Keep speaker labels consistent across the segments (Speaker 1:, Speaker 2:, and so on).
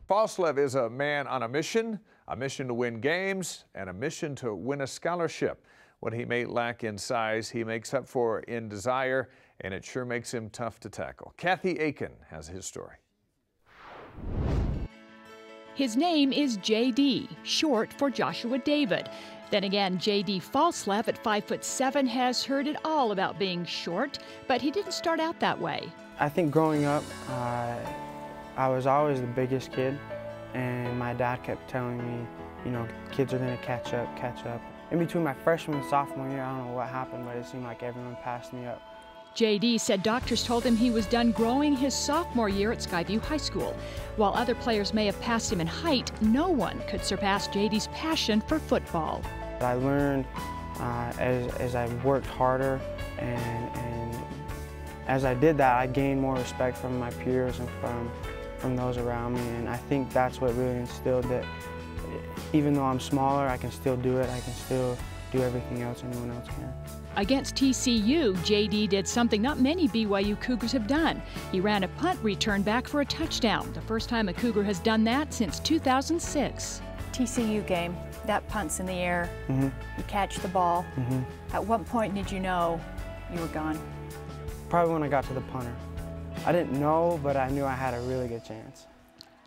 Speaker 1: Falslev is a man on a mission to win games and a mission to win a scholarship. What he may lack in size, he makes up for in desire, and it sure makes him tough to tackle. Kathy Aiken has his story.
Speaker 2: His name is JD, short for Joshua David. Then again, JD Falslev at 5'7" has heard it all about being short, but he didn't start out that way.
Speaker 3: I think growing up, I was always the biggest kid, and my dad kept telling me, you know, kids are gonna catch up, catch up. In between my freshman and sophomore year, I don't know what happened, but it seemed like everyone passed me up.
Speaker 2: JD said doctors told him he was done growing his sophomore year at Skyview High School. While other players may have passed him in height, no one could surpass JD's passion for football.
Speaker 3: I learned as I worked harder, and as I did that, I gained more respect from my peers and from those around me, and I think that's what really instilled that even though I'm smaller, I can still do it. I can still do everything else anyone else can.
Speaker 2: Against TCU, JD did something not many BYU Cougars have done. He ran a punt return back for a touchdown, the first time a Cougar has done that since 2006.
Speaker 4: TCU game, that punt's in the air, you catch the ball. At what point did you know you were gone?
Speaker 3: Probably when I got to the punter. I didn't know, but I knew I had a really good chance.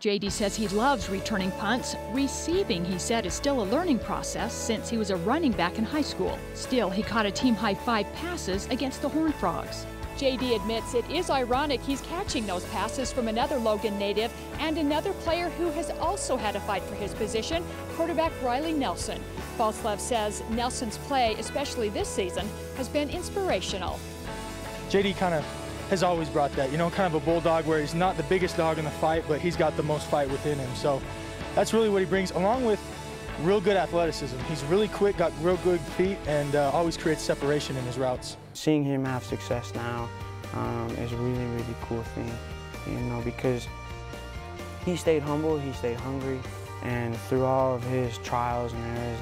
Speaker 2: JD says he loves returning punts. Receiving, he said, is still a learning process since he was a running back in high school. Still, he caught a team-high 5 passes against the Horned Frogs. JD admits it is ironic he's catching those passes from another Logan native and another player who has also had a fight for his position, quarterback Riley Nelson. Falslev says Nelson's play, especially this season, has been inspirational.
Speaker 5: JD kind of has always brought that, you know, kind of a bulldog where he's not the biggest dog in the fight, but he's got the most fight within him. So that's really what he brings, along with real good athleticism. He's really quick, got real good feet, and always creates separation in his routes.
Speaker 3: Seeing him have success now is a really, really cool thing, you know, because he stayed humble, he stayed hungry, and through all of his trials and errors,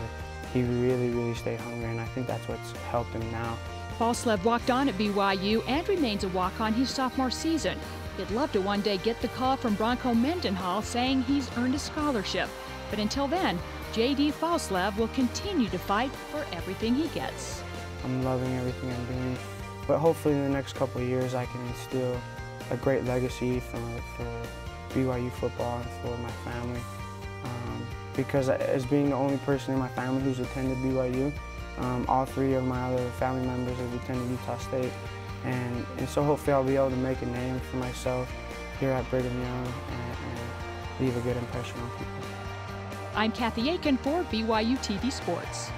Speaker 3: he really, really stayed hungry, and I think that's what's helped him now.
Speaker 2: Falslev walked on at BYU and remains a walk-on his sophomore season. He'd love to one day get the call from Bronco Mendenhall saying he's earned a scholarship. But until then, JD Falslev will continue to fight for everything he gets.
Speaker 3: I'm loving everything I'm doing, but hopefully in the next couple of years I can instill a great legacy for BYU football and for my family. Because as being the only person in my family who's attended BYU, all 3 of my other family members have attended Utah State, and so hopefully I'll be able to make a name for myself here at Brigham Young and leave a good impression on people.
Speaker 2: I'm Kathy Aiken for BYUtv Sports.